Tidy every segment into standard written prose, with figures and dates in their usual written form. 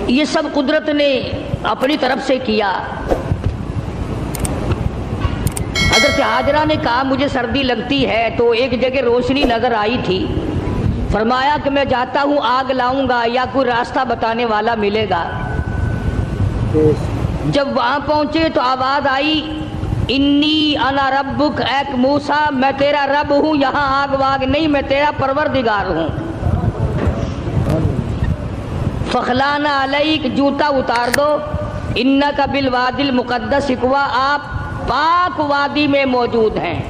یہ سب قدرت نے اپنی طرف سے کیا۔ حضرت ہاجرہ نے کہا مجھے سردی لگتی ہے، تو ایک جگہ روشنی نظر آئی تھی، فرمایا کہ میں جاتا ہوں آگ لاؤں گا یا کوئی راستہ بتانے والا ملے گا۔ جب وہاں پہنچے تو آواز آئی انی انا ربک، اے موسیٰ میں تیرا رب ہوں، یہاں آگ واگ نہیں، میں تیرا پروردگار ہوں۔ فخلانا علیک، جوتا اتار دو، انک بالوادی المقدس طویٰ، آپ پاک وادی میں موجود ہیں۔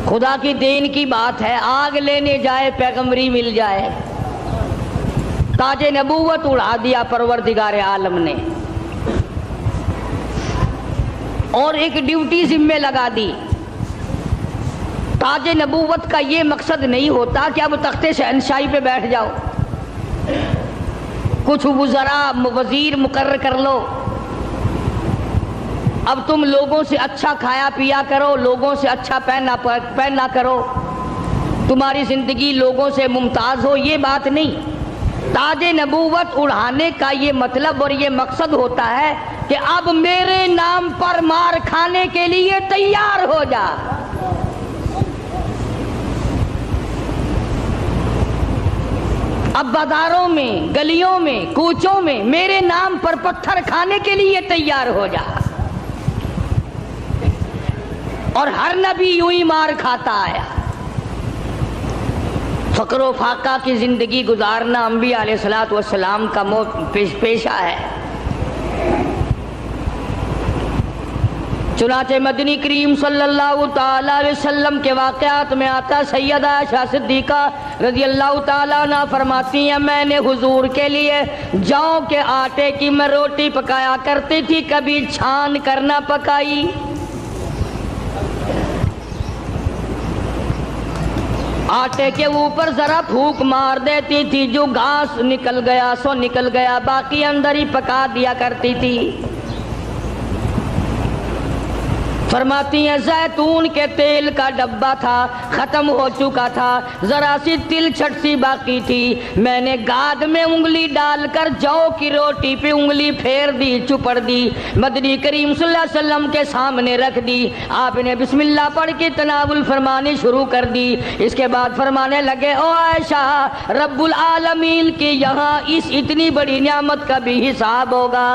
خدا کی دین کی بات ہے، آگ لینے جائے پیغمبری مل جائے۔ تاج نبوت اڑا دیا پروردگار عالم نے، اور ایک ڈیوٹی ذمہ لگا دی۔ تاج نبوت کا یہ مقصد نہیں ہوتا کہ اب تخت شہنشاہی پہ بیٹھ جاؤ، کچھ وزراء وزیر مقرر کر لو، اب تم لوگوں سے اچھا کھایا پیا کرو، لوگوں سے اچھا پہنا کرو، تمہاری زندگی لوگوں سے ممتاز ہو، یہ بات نہیں۔ تاج نبوت اڑانے کا یہ مطلب اور یہ مقصد ہوتا ہے کہ اب میرے نام پر مار کھانے کے لیے تیار ہو جا۔ اب بازاروں میں، گلیوں میں، کوچوں میں میرے نام پر پتھر کھانے کے لیے تیار ہو جا۔ اور ہر نبی یوں ہی مار کھاتا آیا۔ فقر و فاقہ کی زندگی گزارنا انبیاء علیہ الصلوۃ والسلام کا پیشہ ہے۔ چنانچہ مدنی کریم صلی اللہ تعالی علیہ وسلم کے واقعات میں آتا، سیدہ عائشہ صدیقہ رضی اللہ تعالیٰ عنہ فرماتی ہیں میں نے حضور کے لیے جوں کے آٹے کی میں روٹی پکایا کرتی تھی، کبھی چھان کر نہ پکائی۔ آٹے کے اوپر ذرا پھونک مار دیتی تھی، جو گھاس نکل گیا سو نکل گیا، باقی اندر ہی پکا دیا کرتی تھی۔ فرماتی ہیں زیتون کے تیل کا ڈبہ تھا، ختم ہو چکا تھا، ذرا سی تل چھٹ سی باقی تھی، میں نے گاد میں انگلی ڈال کر جو کی روٹی پہ انگلی پھیر دی، چپڑ دی، مدنی کریم صلی اللہ علیہ وسلم کے سامنے رکھ دی۔ آپ نے بسم اللہ پڑھ کے تناول فرمانی شروع کر دی۔ اس کے بعد فرمانے لگے او عائشہ، رب العالمین کی یہاں اس اتنی بڑی نعمت کا بھی حساب ہوگا۔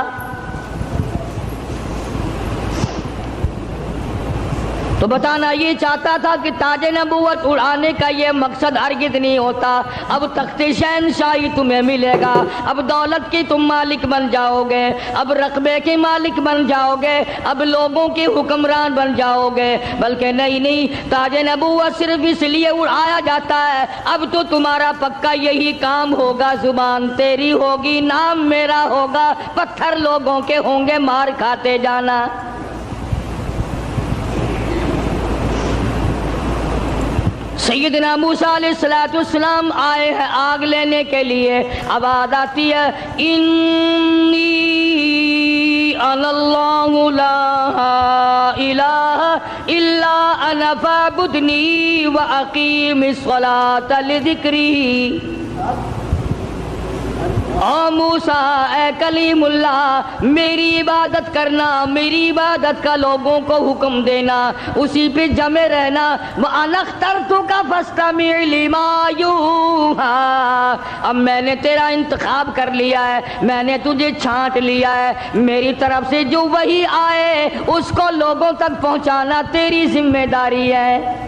تو بتانا یہ چاہتا تھا کہ تاج نبوت اڑانے کا یہ مقصد ہرگز نہیں ہوتا۔ اب تخت شہنشاہی تمہیں ملے گا، اب دولت کی تم مالک بن جاؤ گے، اب رقبے کے مالک بن جاؤ گے، اب لوگوں کے حکمران بن جاؤ گے، بلکہ نہیں، تاج نبوت صرف اس لیے اڑایا جاتا ہے اب تو تمہارا پکا یہی کام ہوگا، زبان تیری ہوگی، نام میرا ہوگا، پتھر لوگوں کے ہوں گے، مار کھاتے جانا۔ سیدنا موسیٰ علیہ السلام آئے ہیں آگ لینے کے لیے، آواز آتی ہے انی انا اللہ لا الہ الا انا فاعبدنی واقیم الصلاۃ لذکری۔ او موسیٰ، اے کلیم اللہ، میری عبادت کرنا، میری عبادت کا لوگوں کو حکم دینا، اسی پہ جمے رہنا۔ وَأَنَا اخْتَرْتُكَ فَاسْتَمِعْ لِمَا يُوحَىٰ، اب میں نے تیرا انتخاب کر لیا ہے، میں نے تجھے چھانٹ لیا ہے، میری طرف سے جو وحی آئے اس کو لوگوں تک پہنچانا تیری ذمہ داری ہے۔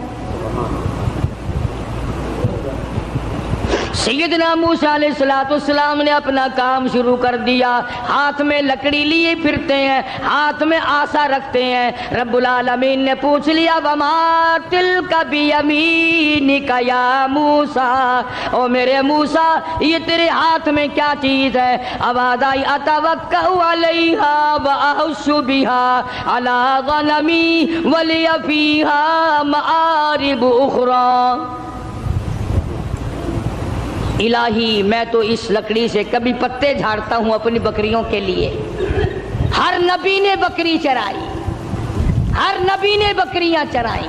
سیدنا موسیٰ علیہ السلام نے اپنا کام شروع کر دیا، ہاتھ میں لکڑی لیے پھرتے ہیں، ہاتھ میں آسا رکھتے ہیں۔ رب العالمین نے پوچھ لیا وما تلک بیمینک یا موسیٰ، او میرے موسیٰ یہ تیرے ہاتھ میں کیا چیز ہے؟ آواز آئی اتوکأ علیہا واحش بہا علی غنمی ولی فیہا مآرب اخری۔ الہی میں تو اس لکڑی سے کبھی پتے جھاڑتا ہوں اپنی بکریوں کے لیے۔ ہر نبی نے بکری چرائی، ہر نبی نے بکریاں چرائیں۔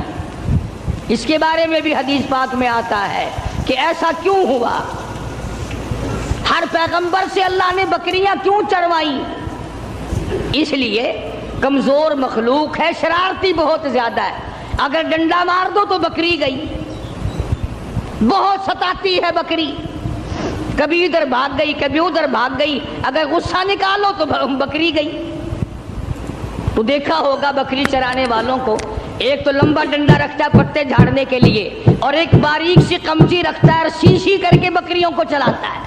اس کے بارے میں بھی حدیث پاک میں آتا ہے کہ ایسا کیوں ہوا؟ ہر پیغمبر سے اللہ نے بکریاں کیوں چروائی؟ اس لیے کمزور مخلوق ہے، شرارتی بہت زیادہ ہے، اگر ڈنڈا مار دو تو بکری گئی، بہت ستاتی ہے بکری، کبھی ادھر بھاگ گئی کبھی ادھر بھاگ گئی، اگر غصہ نکالو تو بکری گئی۔ تو دیکھا ہوگا بکری چرانے والوں کو، ایک تو لمبا ڈنڈا رکھتا ہے پتے جھاڑنے کے لیے، اور ایک باریک سی قمچی رکھتا ہے اور سی کر کے بکریوں کو چلاتا ہے۔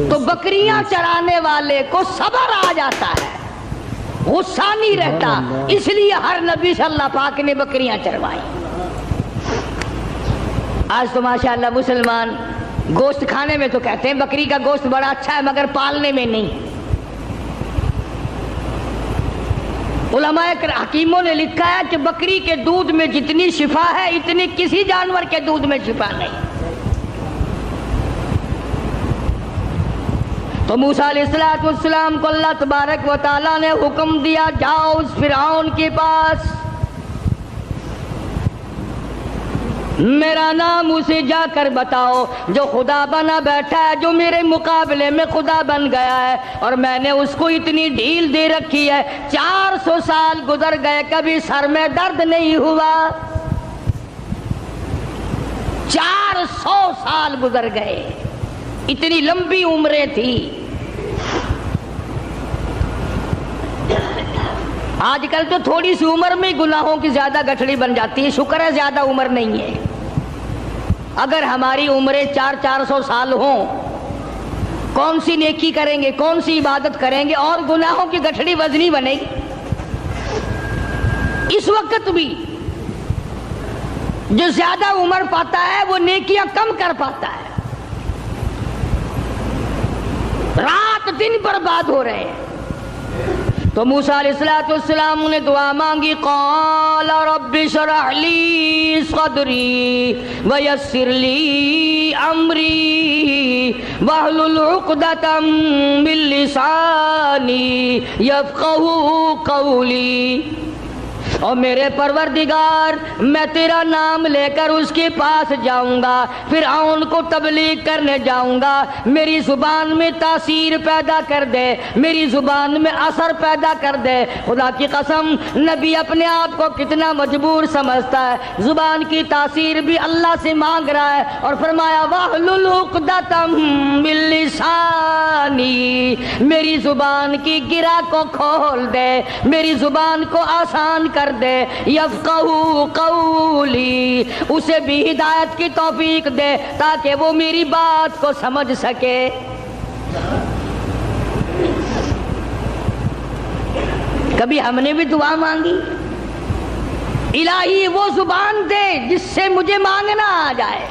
تو بکریاں چرانے والے کو صبر آ جاتا ہے، غصہ نہیں رہتا، اس لیے ہر نبی صلی اللہ پاک نے بکریاں چروائی۔ آج تو ماشاءاللہ مسلمان گوشت کھانے میں تو کہتے ہیں بکری کا گوشت بڑا اچھا ہے، مگر پالنے میں نہیں۔ علماء حکیموں نے لکھا ہے کہ بکری کے دودھ میں جتنی شفا ہے اتنی کسی جانور کے دودھ میں شفا نہیں۔ تو موسیٰ علیہ السلام کو اللہ تبارک و تعالیٰ نے حکم دیا، جاؤ اس فرعون کے پاس، میرا نام اسے جا کر بتاؤ جو خدا بنا بیٹھا ہے، جو میرے مقابلے میں خدا بن گیا ہے، اور میں نے اس کو اتنی ڈھیل دے رکھی ہے، 400 سال گزر گئے کبھی سر میں درد نہیں ہوا، 400 سال گزر گئے، اتنی لمبی عمریں تھی۔ آج کل تو تھوڑی سی عمر میں گناہوں کی زیادہ گٹھڑی بن جاتی ہے، شکر ہے زیادہ عمر نہیں ہے۔ اگر ہماری عمریں 400 سال ہوں، کون سی نیکی کریں گے، کون سی عبادت کریں گے، اور گناہوں کی گٹھڑی وزنی بنے گی۔ اس وقت بھی جو زیادہ عمر پاتا ہے وہ نیکیاں کم کر پاتا ہے، رات دن برباد ہو رہے ہیں۔ تو موسیٰ علیہ السلام نے دعا مانگی، قال رب اشرح لی صدری ویسر لی امری واحلل عقدۃ من لسانی یفقہوا قولی۔ اور میرے پروردگار میں تیرا نام لے کر اس کے پاس جاؤں گا، فرعون کو تبلیغ کرنے جاؤں گا، میری زبان میں تاثیر پیدا کر دے، میری زبان میں اثر پیدا کر دے۔ خدا کی قسم نبی اپنے آپ کو کتنا مجبور سمجھتا ہے، زبان کی تاثیر بھی اللہ سے مانگ رہا ہے، اور فرمایا واحلل عقدۃ من لسانی، میری زبان کی گرہ کو کھول دے، میری زبان کو آسان کر دے، یفقہوا قولی، اسے بھی ہدایت کی توفیق دے تاکہ وہ میری بات کو سمجھ سکے۔ کبھی ہم نے بھی دعا مانگی، الہی وہ زبان دے جس سے مجھے مانگنا آ جائے،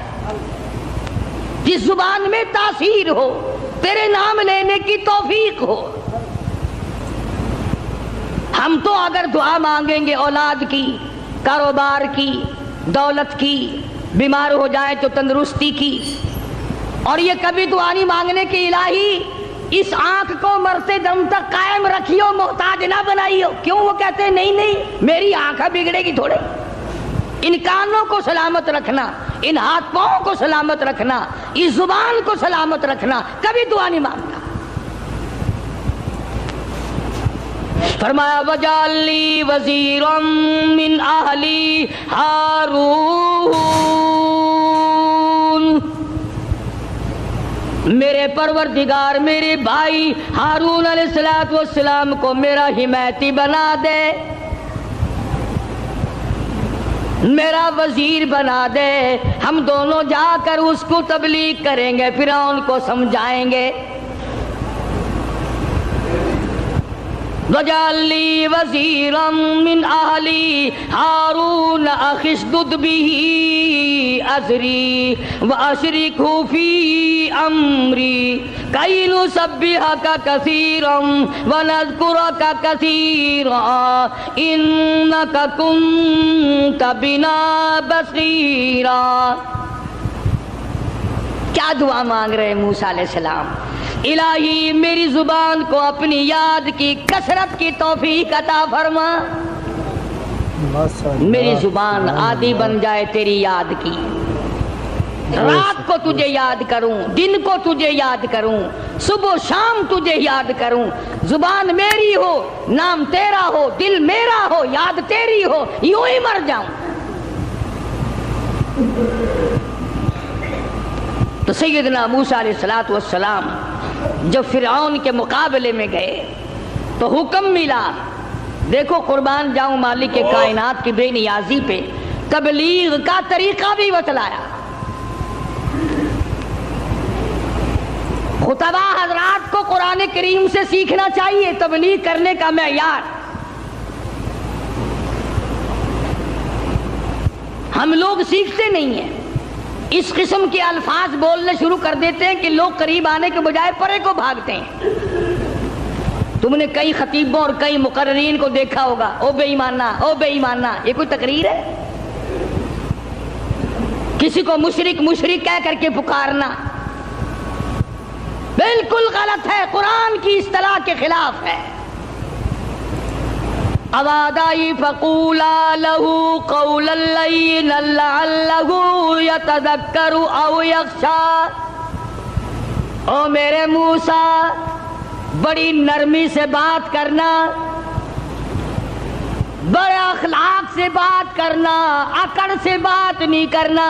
جس زبان میں تاثیر ہو، تیرے نام لینے کی توفیق ہو۔ ہم تو اگر دعا مانگیں گے اولاد کی، کاروبار کی، دولت کی، بیمار ہو جائے تو تندرستی کی، اور یہ کبھی دعا نہیں مانگنے کی الہی اس آنکھ کو مرتے دم تک قائم رکھیو، محتاج نہ بنائیو۔ کیوں؟ وہ کہتے ہیں نہیں نہیں میری آنکھ بگڑے گی تھوڑے، ان کانوں کو سلامت رکھنا، ان ہاتھ پاؤں کو سلامت رکھنا، اس زبان کو سلامت رکھنا، کبھی دعا نہیں مانگتا۔ فرمایا وجعل لی وزیرا من اہلی ہارون، میرے پروردگار میرے بھائی ہارون علیہ السلام کو میرا حمایتی بنا دے، میرا وزیر بنا دے، ہم دونوں جا کر اس کو تبلیغ کریں گے، فرعون کو سمجھائیں گے۔ وَاجْعَل لِّي وَزِيرًا مِّنْ أَهْلِي هَارُونَ أَخِشْدُدْ بِهِ أَزْرِي وَأَشْرِكْهُ فِي أَمْرِي كَيْ نُسَبِّحَكَ كَثِيرًا وَنَذْكُرَكَ كَثِيرًا إِنَّكَ كُنتَ بِنَا بَصِيرًا۔ کیا دعا مانگ رہے ہیں موسیٰ علیہ السلام؟ الہی میری زبان کو اپنی یاد کی کثرت کی توفیق عطا فرما، میری زبان عادی بن جائے تیری یاد کی، رات کو تجھے یاد کروں، دن کو تجھے یاد کروں، صبح شام تجھے یاد کروں، زبان میری ہو، نام تیرا ہو، دل میرا ہو، یاد تیری ہو، یوں ہی مر جاؤں۔ تو سیدنا موسیٰ علیہ السلام جب فرعون کے مقابلے میں گئے تو حکم ملا، دیکھو قربان جاؤں مالک کے کائنات کی بے نیازی پہ تبلیغ کا طریقہ بھی بتلایا۔ خطبہ حضرات کو قرآن کریم سے سیکھنا چاہیے تبلیغ کرنے کا معیار۔ ہم لوگ سیکھتے نہیں ہیں، اس قسم کے الفاظ بولنے شروع کر دیتے ہیں کہ لوگ قریب آنے کے بجائے پرے کو بھاگتے ہیں۔ تم نے کئی خطیبوں اور کئی مقررین کو دیکھا ہوگا، او بے ایمانہ، او بے ایمانہ، یہ کوئی تقریر ہے؟ کسی کو مشرک مشرک کہہ کر کے پکارنا بالکل غلط ہے، قرآن کی اصطلاح کے خلاف ہے۔ اوادائی فقولا لہو قولا لینا لعلہ یتذکر او یخشی، او میرے موسیٰ بڑی نرمی سے بات کرنا، بڑے اخلاق سے بات کرنا، اکڑ سے بات نہیں کرنا۔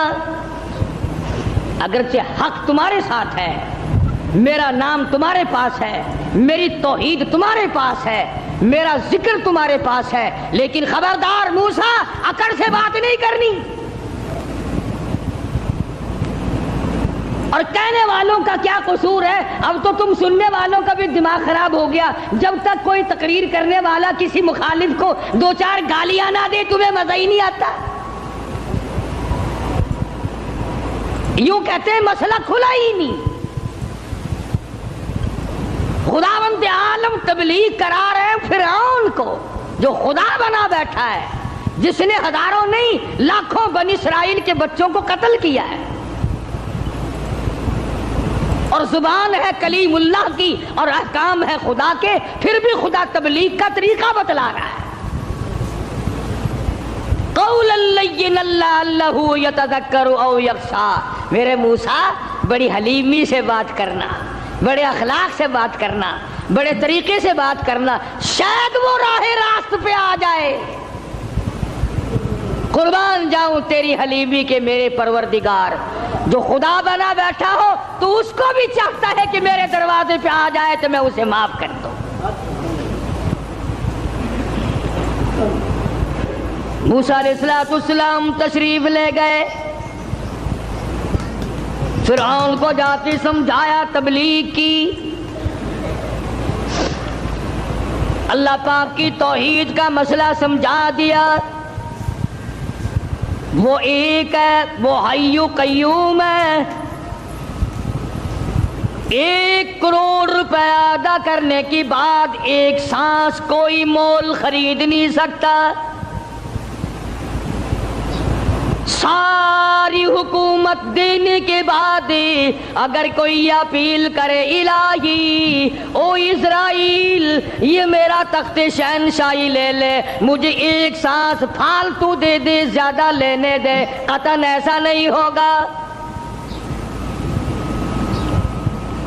اگرچہ حق تمہارے ساتھ ہے، میرا نام تمہارے پاس ہے، میری توحید تمہارے پاس ہے، میرا ذکر تمہارے پاس ہے، لیکن خبردار موسیٰ اکڑ سے بات نہیں کرنی۔ اور کہنے والوں کا کیا قصور ہے؟ اب تو تم سننے والوں کا بھی دماغ خراب ہو گیا۔ جب تک کوئی تقریر کرنے والا کسی مخالف کو دو چار گالیاں نہ دے تمہیں مزہ ہی نہیں آتا۔ یوں کہتے ہیں مسئلہ کھلا ہی نہیں۔ خداوند عالم تبلیغ کرا رہے ہیں فرعون کو جو خدا بنا بیٹھا ہے، جس نے ہزاروں نہیں لاکھوں بنی اسرائیل کے بچوں کو قتل کیا ہے، اور زبان ہے کلیم اللہ کی اور احکام ہے خدا کے، پھر بھی خدا تبلیغ کا طریقہ بتلا رہا ہے۔ قولا لینا لعلہ یتذکر او یخشی، میرے موسیٰ بڑی حلیمی سے بات کرنا، بڑے اخلاق سے بات کرنا، بڑے طریقے سے بات کرنا، شاید وہ راہ راست پہ آ جائے۔ قربان جاؤں تیری حلیمی کے میرے پروردگار، جو خدا بنا بیٹھا ہو تو اس کو بھی چاہتا ہے کہ میرے دروازے پہ آ جائے تو میں اسے معاف کر دوں۔ موسیٰ علیہ السلام تشریف لے گئے، فرعون کو جاتی سمجھایا، تبلیغ کی، اللہ پاک کی توحید کا مسئلہ سمجھا دیا۔ وہ ایک ہے، وہ حی قیوم ہے، 1 کروڑ روپے ادا کرنے کے بعد ایک سانس کوئی مول خرید نہیں سکتا۔ ساری حکومت دینے کے بعد اگر کوئی اپیل کرے الہی او اسرائیل یہ میرا تخت شہنشاہی لے لے، مجھے ایک سانس فالتو دے دے، زیادہ لینے دے، قطعاً ایسا نہیں ہوگا۔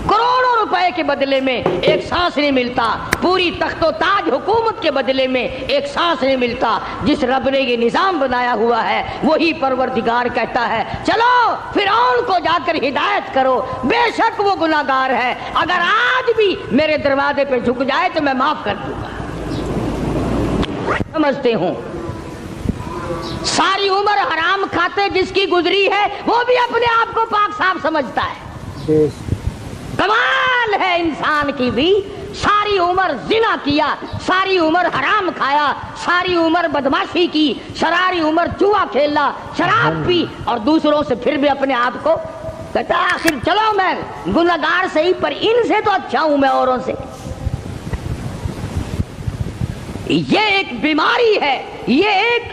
کروڑوں روپے کے بدلے میں ایک سانس نہیں ملتا، پوری تخت و تاج حکومت کے بدلے میں ایک سانس نہیں ملتا۔ جس رب نے یہ نظام بنایا ہوا ہے وہی پروردگار کہتا ہے چلو فرعون کو جا کر ہدایت کرو، بے شک وہ گناہگار ہے، اگر آج بھی میرے دروازے پہ جھک جائے تو میں معاف کر دوں گا۔ سمجھتے ہوں ساری عمر حرام کھاتے جس کی گزری ہے وہ بھی اپنے آپ کو پاک صاف سمجھتا ہے۔ کمال ہے انسان کی بھی، ساری عمر زنا کیا، ساری عمر حرام کھایا، ساری عمر بدماشی کی، ساری عمر جوا کھیلا، شراب پی، اور دوسروں سے پھر بھی اپنے آپ کو کہتا آخر چلو میں گناہگار صحیح پر ان سے تو اچھا ہوں میں اوروں سے۔ یہ ایک بیماری ہے، یہ ایک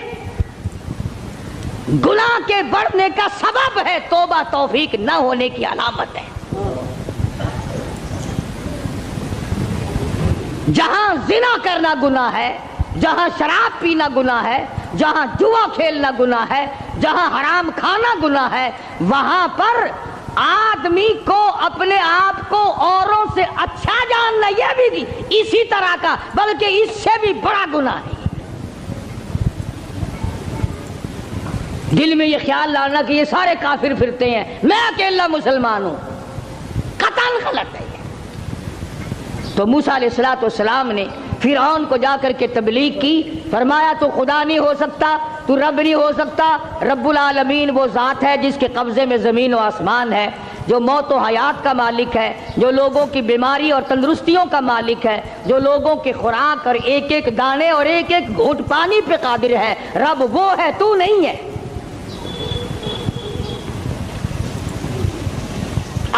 گناہ کے بڑھنے کا سبب ہے، توبہ توفیق نہ ہونے کی علامت ہے۔ جہاں زنا کرنا گناہ ہے، جہاں شراب پینا گناہ ہے، جہاں جوا کھیلنا گناہ ہے، جہاں حرام کھانا گناہ ہے وہاں پر آدمی کو اپنے آپ کو اوروں سے اچھا جاننا یہ بھی اسی طرح کا بلکہ اس سے بھی بڑا گناہ ہے۔ دل میں یہ خیال لانا کہ یہ سارے کافر پھرتے ہیں، میں اکیلا مسلمان ہوں، قطعاً غلط ہے۔ تو موسیٰ علیہ السلام نے فرعون کو جا کر کے تبلیغ کی، فرمایا تو خدا نہیں ہو سکتا، تو رب نہیں ہو سکتا، رب العالمین وہ ذات ہے جس کے قبضے میں زمین و آسمان ہے، جو موت و حیات کا مالک ہے، جو لوگوں کی بیماری اور تندرستیوں کا مالک ہے، جو لوگوں کی خوراک اور ایک ایک دانے اور ایک ایک گھونٹ پانی پہ قادر ہے، رب وہ ہے، تو نہیں ہے۔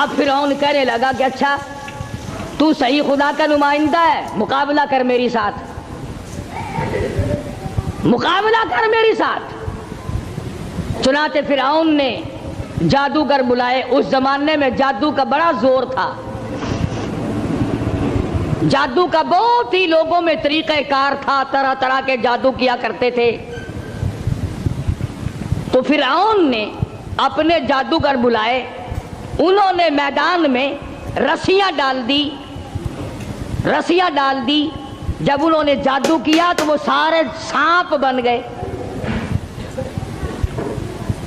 اب فرعون کہنے لگا کہ اچھا تو صحیح خدا کا نمائندہ ہے، مقابلہ کر میری ساتھ، مقابلہ کر میری ساتھ۔ چنانچہ فرعون نے جادوگر بلائے۔ اس زمانے میں جادو کا بڑا زور تھا، جادو کا بہت ہی لوگوں میں طریقہ کار تھا، طرح طرح کے جادو کیا کرتے تھے۔ تو فرعون نے اپنے جادوگر بلائے، انہوں نے میدان میں رسیاں ڈال دی، رسیاں ڈال دی۔ جب انہوں نے جادو کیا تو وہ سارے سانپ بن گئے،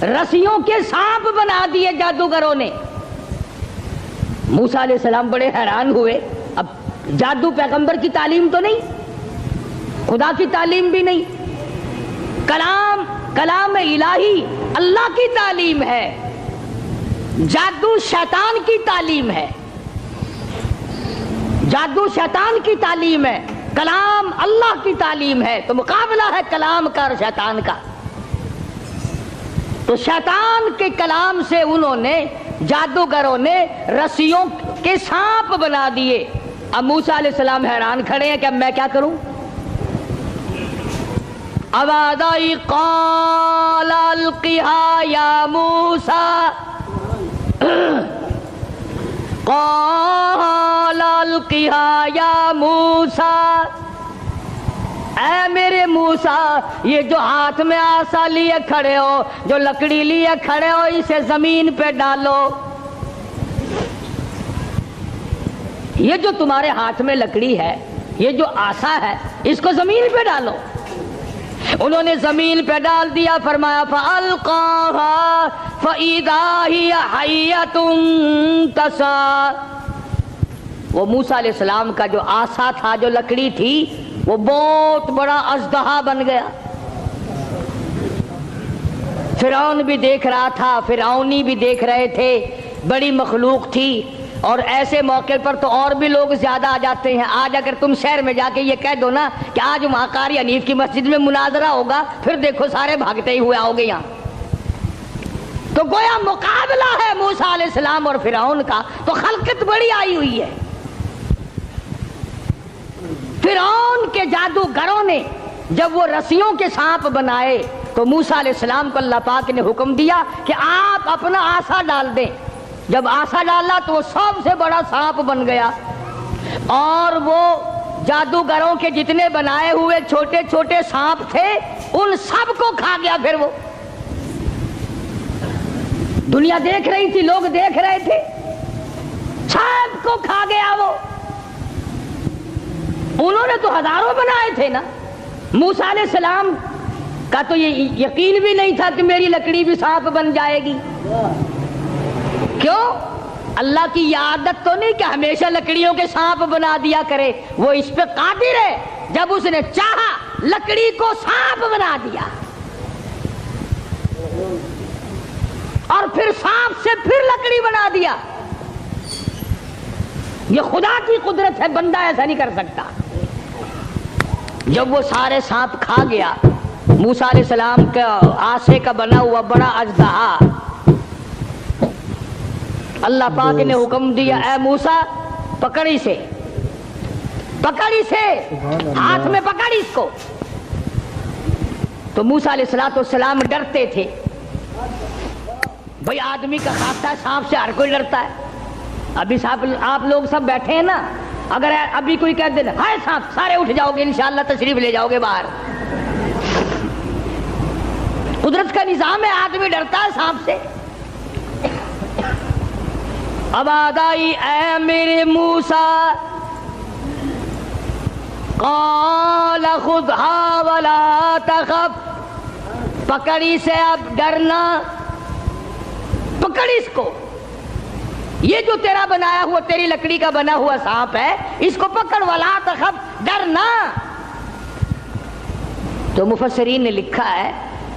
رسیوں کے سانپ بنا دیے جادوگروں نے۔ موسیٰ علیہ السلام بڑے حیران ہوئے، اب جادو پیغمبر کی تعلیم تو نہیں، خدا کی تعلیم بھی نہیں، کلام الہی اللہ کی تعلیم ہے، جادو شیطان کی تعلیم ہے، جادو شیطان کی تعلیم ہے، کلام اللہ کی تعلیم ہے، تو مقابلہ ہے کلام کا اور شیطان کا۔ تو شیطان کے کلام سے انہوں نے، جادوگروں نے رسیوں کے سانپ بنا دیے۔ اب موسیٰ علیہ السلام حیران کھڑے ہیں کہ اب میں کیا کروں؟ آواز آئی قال القھا یا موسیٰ، قال القھا یا موسیٰ، اے میرے موسیٰ، یہ جو ہاتھ میں آسا لیے کھڑے ہو، جو لکڑی لیے کھڑے ہو، اسے زمین پہ ڈالو۔ یہ جو تمہارے ہاتھ میں لکڑی ہے، یہ جو آسا ہے، اس کو زمین پہ ڈالو۔ انہوں نے زمین پہ ڈال دیا، فرمایا فَأَلْقَاهَا فَإِذَا هِيَ حَيَّةٌ تَسْعَىٰ۔ وہ موسیٰ علیہ السلام کا جو آسا تھا، جو لکڑی تھی، وہ بہت بڑا اژدہا بن گیا۔ فرعون بھی دیکھ رہا تھا، فرعونی بھی دیکھ رہے تھے، بڑی مخلوق تھی۔ اور ایسے موقع پر تو اور بھی لوگ زیادہ آ جاتے ہیں۔ آج اگر تم شہر میں جا کے یہ کہہ دو نا کہ آج وہاں قاری حنیف کی مسجد میں مناظرہ ہوگا، پھر دیکھو سارے بھاگتے ہی ہوئے آؤ گے یہاں۔ تو گویا مقابلہ ہے موسیٰ علیہ السلام اور فرعون کا، تو خلقت بڑی آئی ہوئی ہے۔ فرعون کے جادوگروں نے جب وہ رسیوں کے سانپ بنائے تو موسیٰ علیہ السلام کو اللہ پاک نے حکم دیا کہ آپ اپنا آسا ڈال دیں۔ جب آسا ڈالا تو وہ سب سے بڑا سانپ بن گیا، اور وہ جادوگروں کے جتنے بنائے ہوئے چھوٹے چھوٹے سانپ تھے ان سب کو کھا گیا۔ پھر وہ دنیا دیکھ رہی تھی، لوگ دیکھ رہے تھے، سب کو کھا گیا وہ۔ انہوں نے تو ہزاروں بنائے تھے نا۔ موسیٰ علیہ السلام کا تو یہ یقین بھی نہیں تھا کہ میری لکڑی بھی سانپ بن جائے گی۔ کیوں؟ اللہ کی یہ عادت تو نہیں کہ ہمیشہ لکڑیوں کے سانپ بنا دیا کرے، وہ اس پہ قادر ہے۔ جب اس نے چاہا لکڑی کو سانپ بنا دیا، اور پھر سانپ سے پھر لکڑی بنا دیا۔ یہ خدا کی قدرت ہے، بندہ ایسا نہیں کر سکتا۔ جب وہ سارے سانپ کھا گیا، موسیٰ علیہ السلام کا آسے کا بنا ہوا بڑا اژدہا، اللہ پاک نے حکم دیا اے موسیٰ پکڑ اسے، پکڑ اسے، ہاتھ میں پکڑ اس کو۔ تو موسیٰ علیہ السلام ڈرتے تھے، بھئی آدمی کا خاصہ ہے، سانپ سے ہر کوئی ڈرتا ہے۔ ابھی آپ لوگ سب بیٹھے ہیں نا، اگر ابھی کوئی کہہ دے ہائے سانپ، سارے اٹھ جاؤ گے انشاءاللہ، تشریف لے جاؤ گے باہر۔ قدرت کا نظام ہے، آدمی ڈرتا ہے سانپ سے۔ اب آدائی اے میرے موسیٰ، قال خذھا ولا تخف، پکڑی سے اب ڈرنا، پکڑ اس کو، یہ جو تیرا بنایا ہوا، تیری لکڑی کا بنا ہوا سانپ ہے، اس کو پکڑ، ولا تخف، ڈرنا۔ تو مفسرین نے لکھا ہے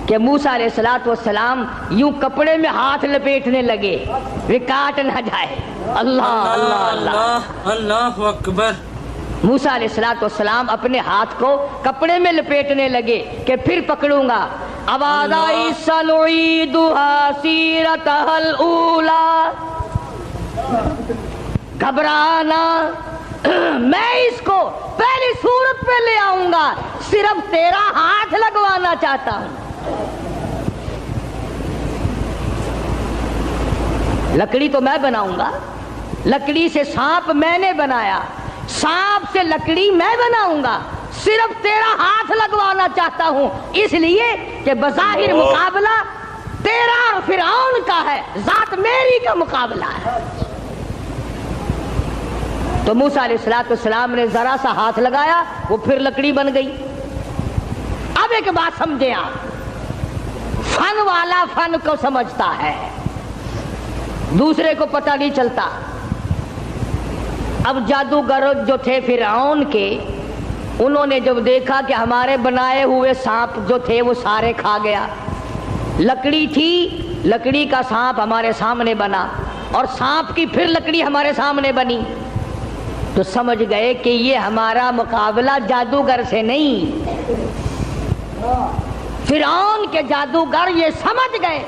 کہ موسیٰ علیہ السلام یوں کپڑے میں ہاتھ لپیٹنے لگے وہ کاٹ نہ جائے۔ اللہ اللہ اللہ اللہ اکبر۔ موسیٰ علیہ السلام اپنے ہاتھ کو کپڑے میں لپیٹنے لگے کہ پھر پکڑوں گا۔ اب آدائی سنعیدھا سیرتھا الاولی، گھبرانا، میں اس کو پہلی صورت پہ لے آؤں گا، صرف تیرا ہاتھ لگوانا چاہتا ہوں۔ لکڑی تو میں بناؤں گا، لکڑی سے سانپ میں نے بنایا، سانپ سے لکڑی میں بناؤں گا، صرف تیرا ہاتھ لگوانا چاہتا ہوں، اس لیے کہ بظاہر مقابلہ تیرا اور فرعون کا ہے، ذات میری کا مقابلہ ہے۔ تو موسیٰ علیہ السلام نے ذرا سا ہاتھ لگایا، وہ پھر لکڑی بن گئی۔ اب ایک بات سمجھیں آپ، فن والا فن کو سمجھتا ہے، دوسرے کو پتہ نہیں چلتا۔ اب جادوگر جو تھے فرعون کے، انہوں نے جب دیکھا کہ ہمارے بنائے ہوئے سانپ جو تھے وہ سارے کھا گیا، لکڑی تھی، لکڑی کا سانپ ہمارے سامنے بنا، اور سانپ کی پھر لکڑی ہمارے سامنے بنی، تو سمجھ گئے کہ یہ ہمارا مقابلہ جادوگر سے نہیں۔ فرعون کے جادوگر یہ سمجھ گئے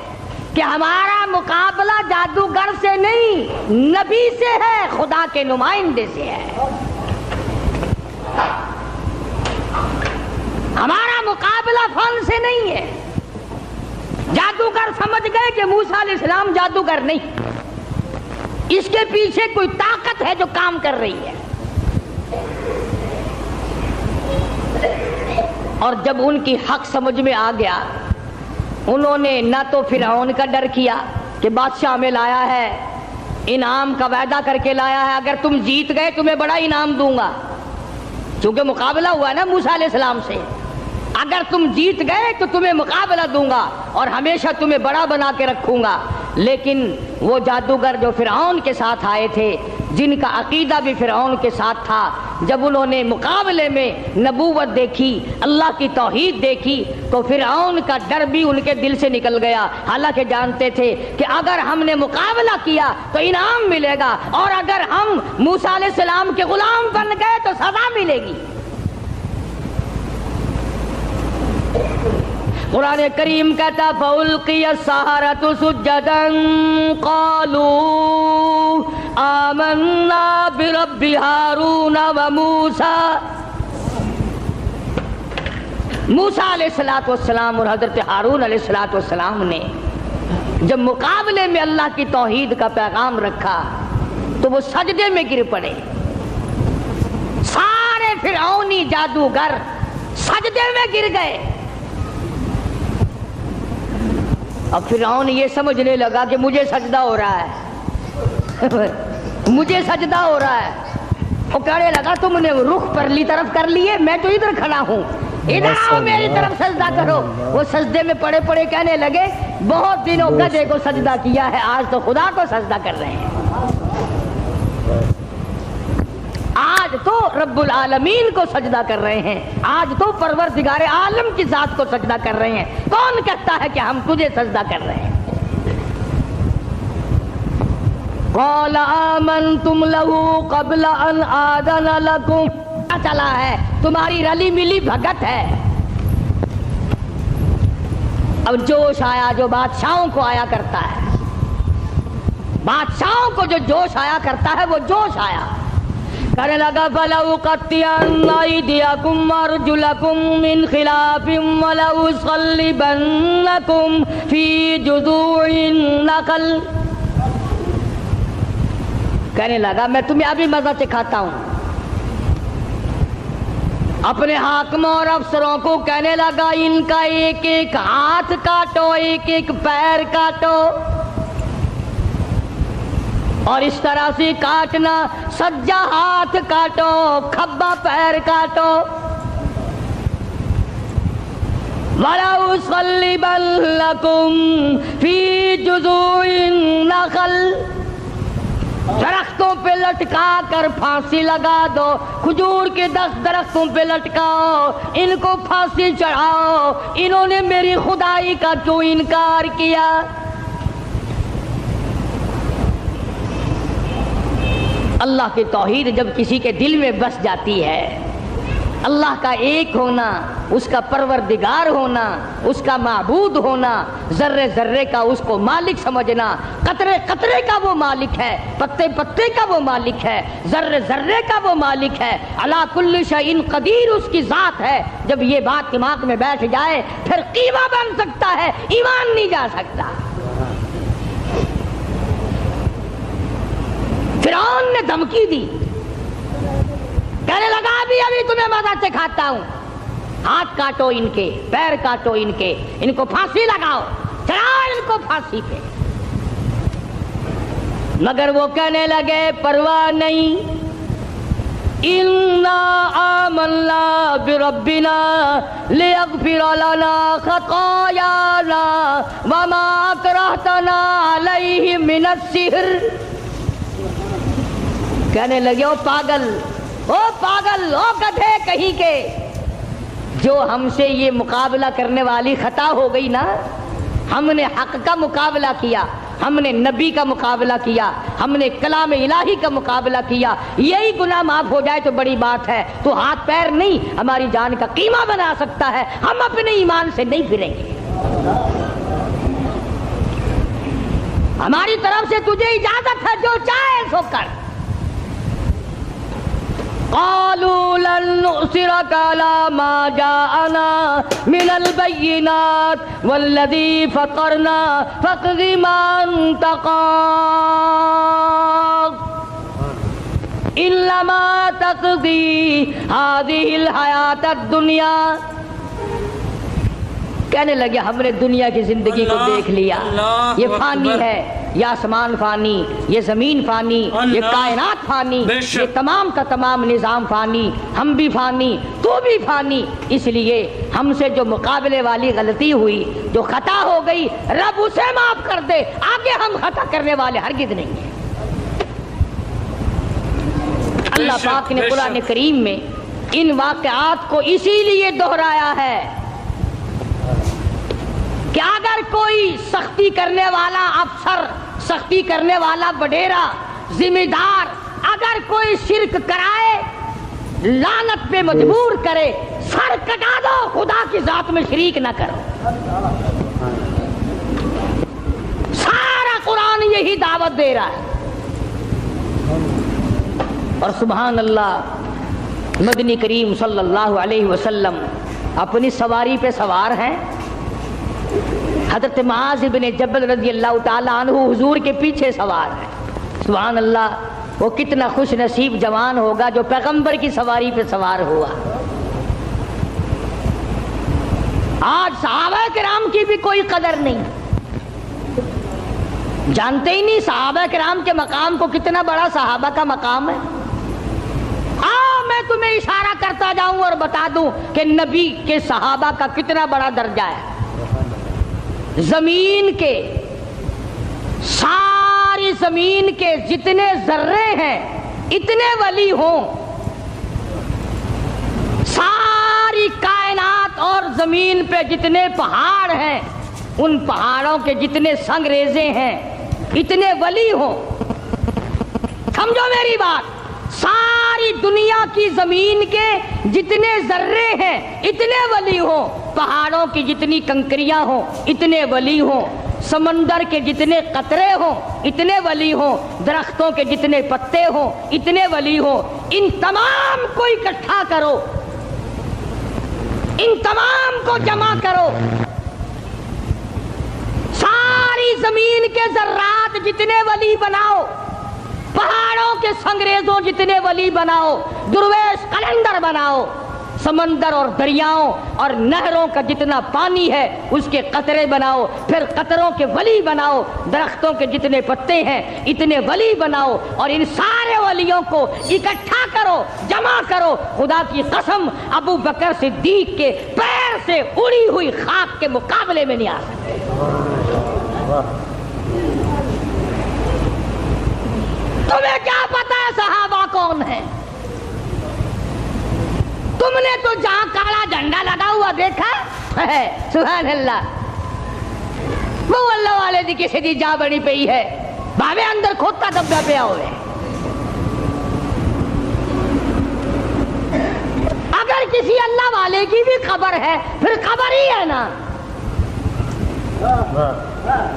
کہ ہمارا مقابلہ جادوگر سے نہیں، نبی سے ہے، خدا کے نمائندے سے ہے۔ ہمارا مقابلہ فن سے نہیں ہے۔ جادوگر سمجھ گئے کہ موسیٰ علیہ السلام جادوگر نہیں، اس کے پیچھے کوئی طاقت ہے جو کام کر رہی ہے۔ اور جب ان کی حق سمجھ میں آ گیا، انہوں نے نہ تو فرعون کا ڈر کیا کہ بادشاہ میں لایا ہے، انعام کا وعدہ کر کے لایا ہے، اگر تم جیت گئے تمہیں بڑا انعام دوں گا، چونکہ مقابلہ ہوا نا موسیٰ علیہ السلام سے، اگر تم جیت گئے تو تمہیں مقابلہ دوں گا اور ہمیشہ تمہیں بڑا بنا کے رکھوں گا۔ لیکن وہ جادوگر جو فرعون کے ساتھ آئے تھے، جن کا عقیدہ بھی فرعون کے ساتھ تھا، جب انہوں نے مقابلے میں نبوت دیکھی، اللہ کی توحید دیکھی، تو فرعون کا ڈر بھی ان کے دل سے نکل گیا، حالانکہ جانتے تھے کہ اگر ہم نے مقابلہ کیا تو انعام ملے گا، اور اگر ہم موسیٰ علیہ السلام کے غلام بن گئے تو سزا ملے گی۔ قرآن کریم کہتا فَأُلْقِيَ السَّحَرَةُ سُجَّدًا قَالُوا آمَنَّا بِرَبِّ هَارُونَ وَمُوسَىٰ۔ موسیٰ علیہ السلام اور حضرت ہارون علیہ السلام نے جب مقابلے میں اللہ کی توحید کا پیغام رکھا تو وہ سجدے میں گر پڑے، سارے فرعونی جادوگر سجدے میں گر گئے۔ اب فرعون یہ سمجھنے لگا کہ مجھے سجدہ ہو رہا ہے مجھے سجدہ ہو رہا ہے، وہ کہنے لگا تم نے رخ پرلی طرف کر لیے، میں تو ادھر کھڑا ہوں، ادھر آؤ میری طرف سجدہ کرو۔ وہ سجدے میں پڑے پڑے کہنے لگے بہت دنوں گدھے کو سجدہ کیا ہے، آج تو خدا کو سجدہ کر رہے ہیں، آج تو رب العالمین کو سجدہ کر رہے ہیں، آج تو پروردگار عالم کی ذات کو سجدہ کر رہے ہیں۔ کون کہتا ہے کہ ہم تجھے سجدہ کر رہے ہیں؟ قال آمنتم له قبل ان آذن لكم، چلا ہے تمہاری رلی ملی بھگت ہے۔ اب جوش آیا جو بادشاہوں کو آیا کرتا ہے، بادشاہوں کو جو جوش آیا کرتا ہے وہ جوش آیا، کہنے لگا فَلَأُقَطِّعَنَّ أَيْدِيَكُمْ وَأَرْجُلَكُمْ مِنْ خِلَافٍ وَلَأُصَلِّبَنَّكُمْ فِي جُذُوعِ النَّخْلِ۔ کہنے لگا میں تمہیں ابھی مزہ چکھاتا ہوں، اپنے حاکموں اور افسروں کو کہنے لگا ان کا ایک ایک ہاتھ کاٹو، ایک ایک پیر کاٹو، اور اس طرح سے کاٹنا، سجا ہاتھ کاٹو، کھبا پیر کاٹو۔ وَلَأُصَلِّبَنَّكُمْ فِي جُذُوعِ النَّخْلِ، درختوں پہ لٹکا کر پھانسی لگا دو، کھجور کے 10 درختوں پہ لٹکاؤ، ان کو پھانسی چڑھاؤ، انہوں نے میری خدائی کا کیوں انکار کیا؟ اللہ کی توحید جب کسی کے دل میں بس جاتی ہے، اللہ کا ایک ہونا، اس کا پروردگار ہونا، اس کا معبود ہونا، ذرے ذرے کا اس کو مالک سمجھنا، قطرے قطرے کا وہ مالک ہے، پتے پتے کا وہ مالک ہے، ذرے ذرے کا وہ مالک ہے، علی کل شیء قدیر اس کی ذات ہے، جب یہ بات دماغ میں بیٹھ جائے پھر قیمہ بن سکتا ہے، ایمان نہیں جا سکتا۔ فرعون نے دھمکی دی، کہنے لگا ابھی تمہیں مزہ چکھاتا ہوں، ہاتھ کاٹو ان کے، پیر کاٹو ان کے، ان کو پھانسی لگاؤ، چڑھاؤ ان کو پھانسی پہ۔ مگر وہ کہنے لگے پرواہ نہیں، اِنَّا آمَنَّا بِرَبِّنَا لِيَغْفِرَ لَنَا خَطَايَانَا وَمَا أَكْرَهْتَنَا عَلَيْهِ مِنَ السِّحْرِ۔ کہنے لگے او پاگل، او گدھے کہیں کے، جو ہم سے یہ مقابلہ کرنے والی خطا ہو گئی نا، ہم نے حق کا مقابلہ کیا، ہم نے نبی کا مقابلہ کیا، ہم نے کلام الہی کا مقابلہ کیا، یہی گناہ معاف ہو جائے تو بڑی بات ہے، تو ہاتھ پیر نہیں ہماری جان کا قیمہ بنا سکتا ہے، ہم اپنے ایمان سے نہیں پھریں گے، ہماری طرف سے تجھے اجازت ہے، جو چاہے سو کر۔ قالوا لن نؤثرك على ما جاءنا من البينات والذي فطرنا فاقض ما انت قاض انما تقضي هذه الحياة الدنيا۔ کہنے لگے ہم نے دنیا کی زندگی کو دیکھ لیا، یہ فانی ہے، یہ آسمان فانی، یہ زمین فانی، یہ کائنات فانی، یہ تمام کا تمام نظام فانی، ہم بھی فانی، تو بھی فانی، اس لیے ہم سے جو مقابلے والی غلطی ہوئی، جو خطا ہو گئی، رب اسے معاف کر دے، آگے ہم خطا کرنے والے ہرگز نہیں ہیں۔ اللہ پاک نے قرآن کریم میں ان واقعات کو اسی لیے دہرایا ہے کہ اگر کوئی سختی کرنے والا افسر، سختی کرنے والا وڈیرا، ذمہ دار اگر کوئی شرک کرائے، لعنت پہ مجبور کرے، سر کٹا دو، خدا کی ذات میں شریک نہ کرو۔ سارا قرآن یہی دعوت دے رہا ہے۔ اور سبحان اللہ، مدنی کریم صلی اللہ علیہ وسلم اپنی سواری پہ سوار ہیں، حضرت معاذ بن جبل رضی اللہ تعالیٰ عنہ حضور کے پیچھے سوار ہے۔ سبحان اللہ، وہ کتنا خوش نصیب جوان ہوگا جو پیغمبر کی سواری پہ سوار ہوا۔ آج صحابہ کرام کی بھی کوئی قدر نہیں، جانتے ہی نہیں صحابہ کرام کے مقام کو، کتنا بڑا صحابہ کا مقام ہے۔ میں تمہیں اشارہ کرتا جاؤں اور بتا دوں کہ نبی کے صحابہ کا کتنا بڑا درجہ ہے۔ زمین کے، ساری زمین کے جتنے ذرے ہیں، اتنے ولی ہوں، ساری کائنات اور زمین پہ جتنے پہاڑ ہیں، ان پہاڑوں کے جتنے سنگریزے ہیں، اتنے ولی ہوں۔ سمجھو میری بات، ساری دنیا کی زمین کے جتنے ذرے ہیں اتنے ولی ہوں، پہاڑوں کی جتنی کنکریاں ہوں اتنے ولی ہوں، سمندر کے جتنے قطرے ہوں اتنے ولی ہوں، درختوں کے جتنے پتے ہوں اتنے ولی ہوں، ان تمام کو اکٹھا کرو، ان تمام کو جمع کرو، ساری زمین کے ذرات جتنے ولی بناؤ، پہاڑوں کے سنگریزوں جتنے ولی بناؤ، درویش قلندر بناؤ، سمندر اور دریاؤں اور نہروں کا جتنا پانی ہے اس کے قطرے بناؤ، پھر قطروں کے ولی بناؤ، درختوں کے جتنے پتے ہیں اتنے ولی بناؤ، اور ان سارے ولیوں کو اکٹھا کرو، جمع کرو۔ خدا کی قسم ابو بکر صدیق کے پیر سے اڑی ہوئی خاک کے مقابلے میں نہیں آ سکتے۔ تمہیں کیا پتا ہے صحابہ کون ہیں؟ تم نے تو جہاں کالا جھنڈا لگا ہوا دیکھا ہے، سبحان اللہ، وہ اللہ والے دی کسی دی جا بڑی پئی ہے، بھاوے اندر کھوتا دبا پیا ہوئے۔ اگر کسی اللہ والے کی بھی خبر ہے پھر خبر ہی ہے نا۔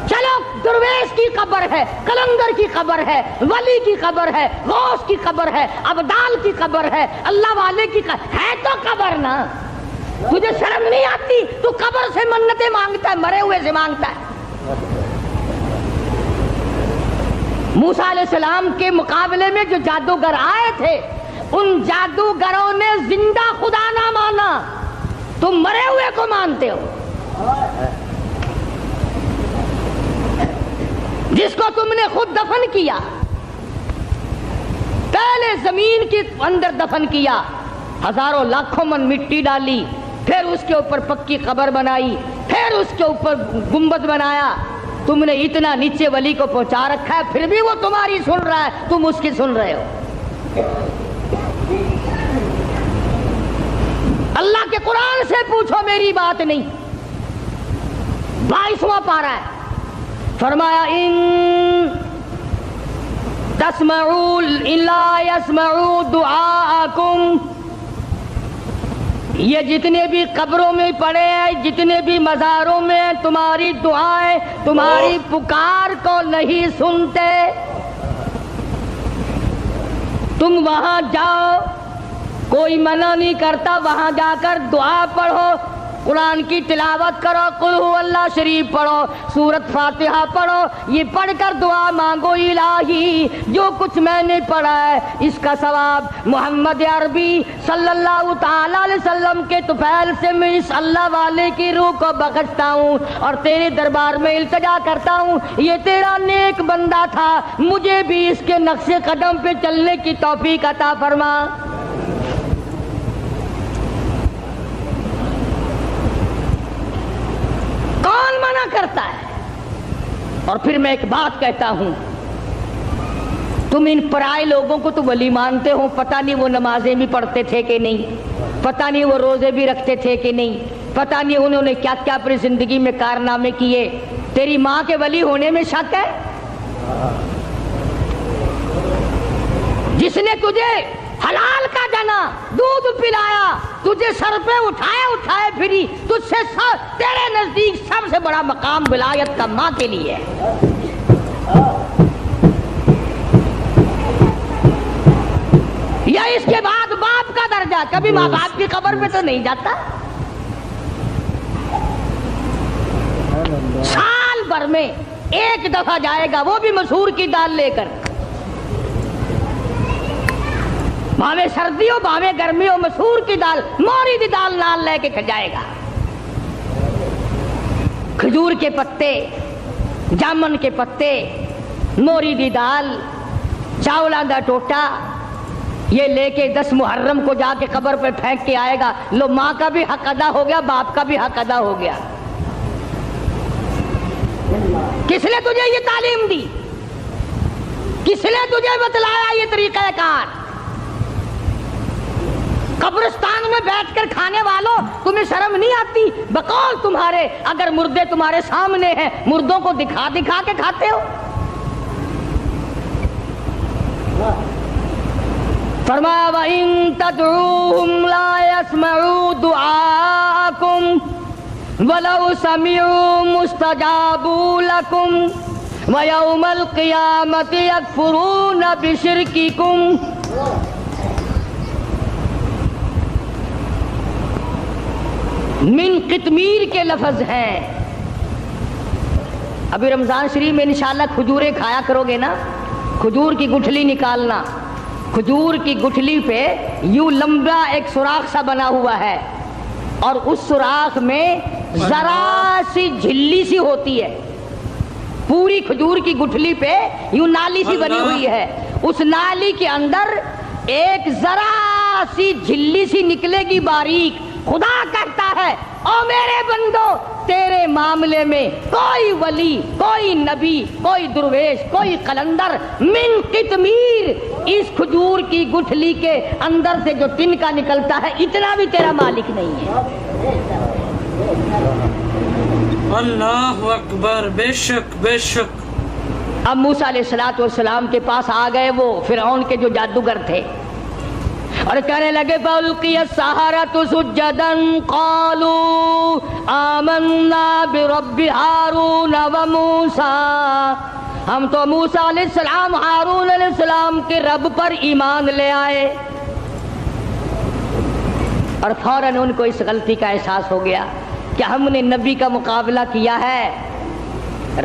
چلو درویش کی خبر ہے، کلندر کی خبر ہے، ولی کی خبر ہے، غوث کی خبر ہے، ابدال کی خبر ہے، اللہ والے کی ہے تو خبر نا۔ تجھے شرم نہیں آتی؟ تو قبر سے منتیں مانگتا ہے، مرے ہوئے سے مانگتا ہے۔ موسیٰ علیہ السلام کے مقابلے میں جو جادوگر آئے تھے ان جادوگروں نے زندہ خدا نہ مانا، تم مرے ہوئے کو مانتے ہو۔ جس کو تم نے خود دفن کیا، پہلے زمین کے اندر دفن کیا، ہزاروں لاکھوں من مٹی ڈالی، پھر اس کے اوپر پکی قبر بنائی، پھر اس کے اوپر گنبد بنایا، تم نے اتنا نیچے ولی کو پہنچا رکھا ہے، پھر بھی وہ تمہاری سن رہا ہے، تم اس کی سن رہے ہو۔ اللہ کے قرآن سے پوچھو، میری بات نہیں۔ 22واں پارہ ہے، فرمایا ان تسمعوا لا يسمعوا دعاءکم، یہ جتنے بھی قبروں میں پڑے ہیں، جتنے بھی مزاروں میں ہیں، تمہاری دعائیں، تمہاری پکار کو نہیں سنتے۔ تم وہاں جاؤ، کوئی منع نہیں کرتا، وہاں جا کر دعا پڑھو، قرآن کی تلاوت کرو، قل هو اللہ شریف پڑھو، سورت فاتحہ پڑھو، یہ پڑھ کر دعا مانگو، الہی جو کچھ میں نے پڑھا ہے اس کا ثواب محمد عربی صلی اللہ تعالی علیہ وسلم کے طفیل سے میں اس اللہ والے کی روح کو بخشتا ہوں اور تیرے دربار میں التجا کرتا ہوں، یہ تیرا نیک بندہ تھا، مجھے بھی اس کے نقش قدم پہ چلنے کی توفیق عطا فرما۔ کون منع کرتا ہے؟ اور پھر میں ایک بات کہتا ہوں، تم ان پرائے لوگوں کو تو ولی مانتے ہو، پتہ نہیں وہ نمازیں بھی پڑھتے تھے کہ نہیں، پتہ نہیں وہ روزے بھی رکھتے تھے کہ نہیں، پتہ نہیں انہوں نے کیا کیا اپنی زندگی میں کارنامے کیے، تیری ماں کے ولی ہونے میں شک ہے؟ جس نے تجھے حلال کا جنا دودھ پلایا، تجھے سر پہ اٹھائے پھری، تجھ سے تیرے نزدیک سب سے بڑا مقام ولایت کا ماں کے لیے ہے۔ یا اس کے بعد باپ کا درجہ، کبھی ماں باپ کی قبر پہ تو نہیں جاتا؟ سال بھر میں ایک دفعہ جائے گا، وہ بھی مسحور کی دال لے کر، بھاوے سردی ہو بھاوے گرمی ہو، مسحور کی دال، موری دی دال نال لے کے جائے گا۔ کھجور کے پتے، جامن کے پتے، موری دی دال، چاولاں دا ٹوٹا، یہ لے کے 10 محرم کو جا کے قبر پہ پھینک کے آئے گا۔ لو، ماں کا بھی حق ادا ہو گیا، باپ کا بھی حق ادا ہو گیا۔ کس نے تجھے یہ تعلیم دی؟ کس نے تجھے بتلایا یہ طریقہ کار؟ قبرستان میں بیٹھ کر کھانے والوں، تمہیں شرم نہیں آتی؟ بقول تمہارے اگر مردے تمہارے سامنے ہیں، مردوں کو دکھا دکھا کے کھاتے ہو۔ فرمایا وَإِن تَدْعُوهُمْ لَا يَسْمَعُوا دُعَاءَكُمْ وَلَوْ سَمِعُوا مُسْتَجَابُوا لَكُمْ وَيَوْمَ الْقِيَامَةِ يَكْفُرُونَ بِشِرْكِكُمْ۔ من قطمیر کے لفظ ہیں۔ ابھی رمضان شریف میں انشاءاللہ کھجوریں کھایا کرو گے نا، کھجور کی گٹھلی نکالنا، کھجور کی گٹھلی پہ یوں لمبا ایک سوراخ سا بنا ہوا ہے اور اس سوراخ میں ذرا سی جھلی سی ہوتی ہے. پوری کھجور کی گٹھلی پہ یوں نالی سی بنی ہوئی ہے, اس نالی کے اندر ایک ذرا سی جھلی سی نکلے گی باریک. خدا کہتا ہے او میرے بندو تیرے معاملے میں کوئی ولی, کوئی نبی, کوئی درویش, کوئی قلندر من قطمیر, اس کھجور کی گٹھلی کے اندر سے جو تنکا نکلتا ہے اتنا بھی تیرا مالک نہیں ہے. اللہ اکبر. بے شک بے شک. اب موسیٰ علیہ السلام کے پاس آ گئے وہ فرعون کے جو جادوگر تھے اور کہنے لگے فَأُلْقِيَ السَّحَرَةُ سُجَّدًا قَالُوا آمَنَّا بِرَبِّ هَارُونَ وَمُوسَىٰ. ہم تو موسیٰ علیہ السلام ہارون علیہ السلام کے رب پر ایمان لے آئے. اور فوراً ان کو اس غلطی کا احساس ہو گیا کہ ہم نے نبی کا مقابلہ کیا ہے,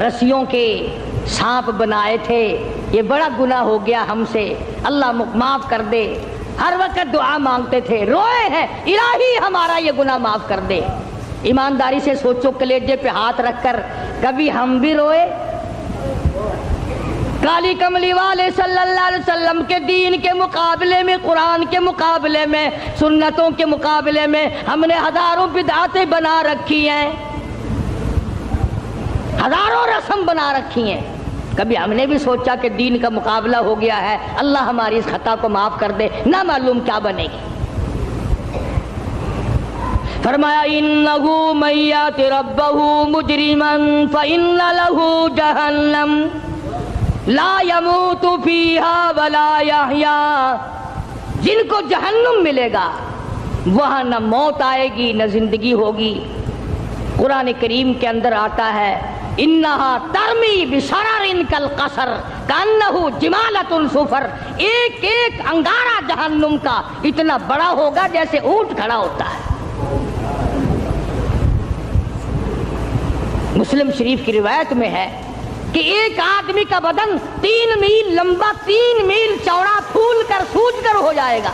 رسیوں کے سانپ بنائے تھے, یہ بڑا گناہ ہو گیا ہم سے, اللہ معاف کر دے. ہر وقت دعا مانگتے تھے, روئے ہیں الہی ہمارا یہ گناہ معاف کر دے. ایمانداری سے سوچو, کلیجے پہ ہاتھ رکھ کر کبھی ہم بھی روئے؟ کالی کملی والے صلی اللہ علیہ وسلم کے دین کے مقابلے میں, قرآن کے مقابلے میں, سنتوں کے مقابلے میں ہم نے ہزاروں بدعتیں بنا رکھی ہیں, ہزاروں رسم بنا رکھی ہیں. کبھی ہم نے بھی سوچا کہ دین کا مقابلہ ہو گیا ہے, اللہ ہماری اس خطا کو معاف کر دے, نہ معلوم کیا بنے گی. فرمایا انہو من یات ربہ مجرما فإن لہ جہنم لا یموت فیہا ولا یحیا. جن کو جہنم ملے گا وہاں نہ موت آئے گی نہ زندگی ہوگی. قرآن کریم کے اندر آتا ہے انہا ترمی بشرر کالقصر کانہو جمالۃ صفر. ایک ایک انگارہ جہنم کا اتنا بڑا ہوگا جیسے اونٹ کھڑا ہوتا ہے. مسلم شریف کی روایت میں ہے کہ ایک آدمی کا بدن 3 میل لمبا 3 میل چوڑا پھول کر سوج کر ہو جائے گا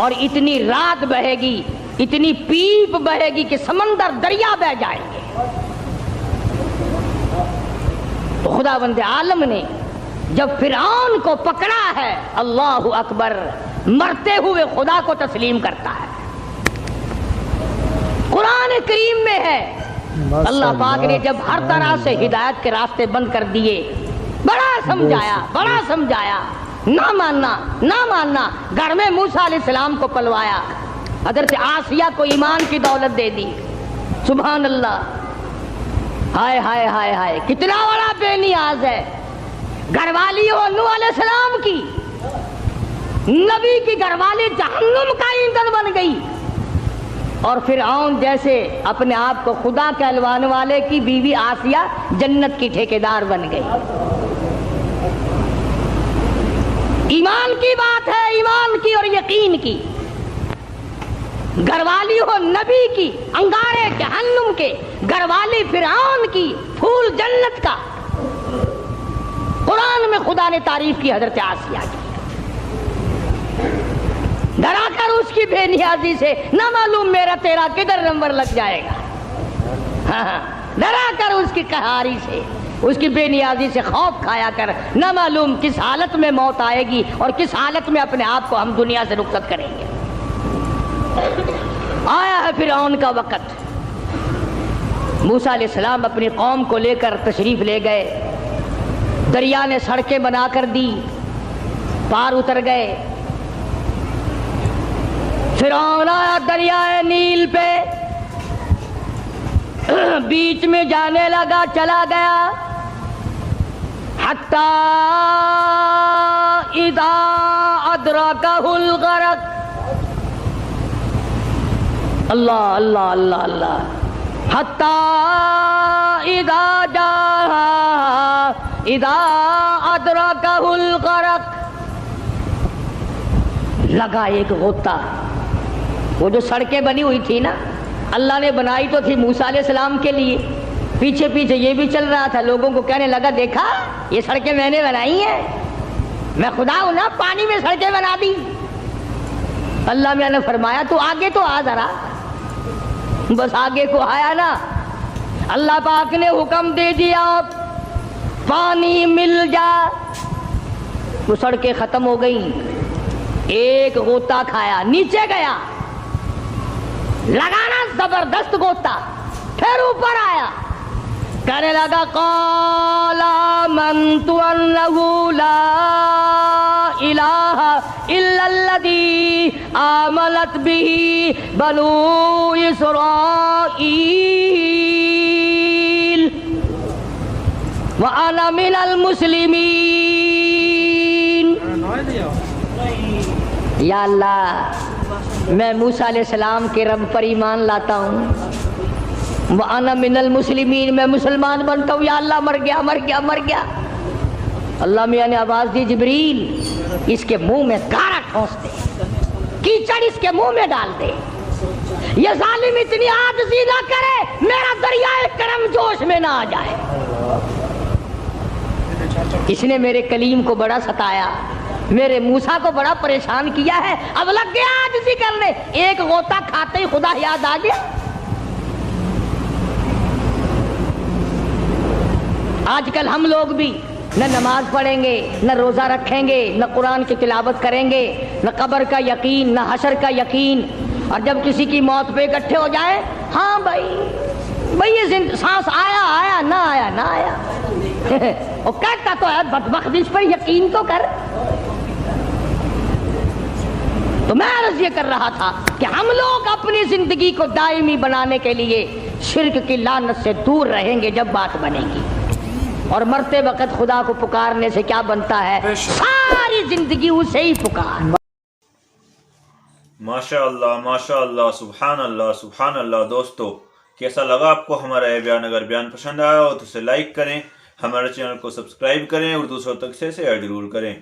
اور اتنی رات بہے گی, اتنی پیپ بہے گی کہ سمندر دریا بہ جائیں گے. خداوند عالم نے جب فرعون کو پکڑا ہے, اللہ اکبر, مرتے ہوئے خدا کو تسلیم کرتا ہے. قرآن کریم میں ہے اللہ پاک نے جب ہر طرح سے ہدایت کے راستے بند کر دیے, بڑا سمجھایا, نہ ماننا. گھر میں موسیٰ علیہ السلام کو پلوایا, حضرت آسیہ کو ایمان کی دولت دے دی. سبحان اللہ. ہائے ہائے ہائے ہائے, کتنا بڑا بے نیاز ہے. گھر والی ہو نوح علیہ السلام کی, نبی کی گھر والی جہنم کا ایندھن بن گئی, اور فرعون جیسے اپنے آپ کو خدا کہلوانے والے کی بیوی آسیہ جنت کی ٹھیکیدار بن گئی. ایمان کی بات ہے, ایمان کی اور یقین کی. گھر والی ہو نبی کی, انگارے جہنم کے, گھر والی فرعون کی, پھول جنت کا. قرآن میں خدا نے تعریف کی حضرت آسیہ کی. ڈرا کر اس کی بے نیازی سے, نہ معلوم میرا تیرا کدھر نمبر لگ جائے گا. ڈرا کر اس کی قہاری سے, اس کی بے نیازی سے خوف کھایا کر, نہ معلوم کس حالت میں موت آئے گی اور کس حالت میں اپنے آپ کو ہم دنیا سے رخصت کریں گے. آیا ہے فرعون کا وقت. موسیٰ علیہ السلام اپنی قوم کو لے کر تشریف لے گئے. دریا نے سڑکیں بنا کر دی, پار اتر گئے. فرعون آیا دریائے نیل پہ, بیچ میں جانے لگا, چلا گیا. حتی اذا ادرکہ الغرق. اللہ اللہ اللہ اللہ. حتی اذا ادرکہ الغرق. لگا ایک غوطہ. وہ جو سڑکیں بنی ہوئی تھی نا, اللہ نے بنائی تو تھی موسیٰ علیہ السلام کے لیے, پیچھے پیچھے یہ بھی چل رہا تھا، لوگوں کو کہنے لگا دیکھا یہ سڑکیں میں نے بنائی ہیں، میں خدا ہوں نا، پانی میں سڑکیں بنا دی۔ اللہ میاں نے فرمایا تو آگے تو آ ذرا، بس آگے کو آیا نا، اللہ پاک نے حکم دے دیا پانی مل جا، وہ سڑکیں ختم ہو گئیں۔ ایک غوطہ کھایا، نیچے گیا، لگانا زبردست غوطہ، پھر اوپر آیا، کہنے لگا قال آمنت انہ لا الہ الا الذی آمنت بہ بنو اسرائیل وانا من المسلمین۔ یا اللہ میں موسیٰ علیہ السلام کے رب پر ایمان لاتا ہوں، وَأَنَا مِنَ الْمُسْلِمِينَ میں مسلمان بنتا ہوں، یا اللہ مر گیا مر گیا مر گیا۔ اللہ میاں نے آواز دی جبریل اس کے منہ میں گارا ٹھونس دے، کیچڑ اس کے منہ میں ڈال دے، یہ ظالم اتنی عاجزی نہ کرے میرا دریائے کرم جوش میں نہ آ جائے۔ اس نے میرے کلیم کو بڑا ستایا، میرے موسیٰ کو بڑا پریشان کیا ہے، اب لگ گیا عاجزی کرنے، ایک غوطہ کھاتے ہی خدا یاد آ گیا۔ آج کل ہم لوگ بھی نہ نماز پڑھیں گے، نہ روزہ رکھیں گے، نہ قرآن کی تلاوت کریں گے، نہ قبر کا یقین، نہ حشر کا یقین، اور جب کسی کی موت پہ اکٹھے ہو جائے، ہاں بھائی یہ سانس آیا آیا نہ آیا نہ آیا، وہ کہتا تو ہے بدبخت اس پر یقین تو کر۔ تو میں عرض یہ کر رہا تھا کہ ہم لوگ اپنی زندگی کو دائمی بنانے کے لیے شرک کی لعنت سے دور رہیں گے جب بات بنے گی، اور مرتے وقت خدا کو پکارنے سے کیا بنتا ہے، ساری زندگی اسے ہی پکار۔ ماشاء اللہ سبحان اللہ۔ دوستو کیسا لگا آپ کو ہمارا یہ بیان؟ اگر بیان پسند آیا ہو تو اسے لائک کریں، ہمارے چینل کو سبسکرائب کریں اور دوسروں تک سے شیئر ضرور کریں۔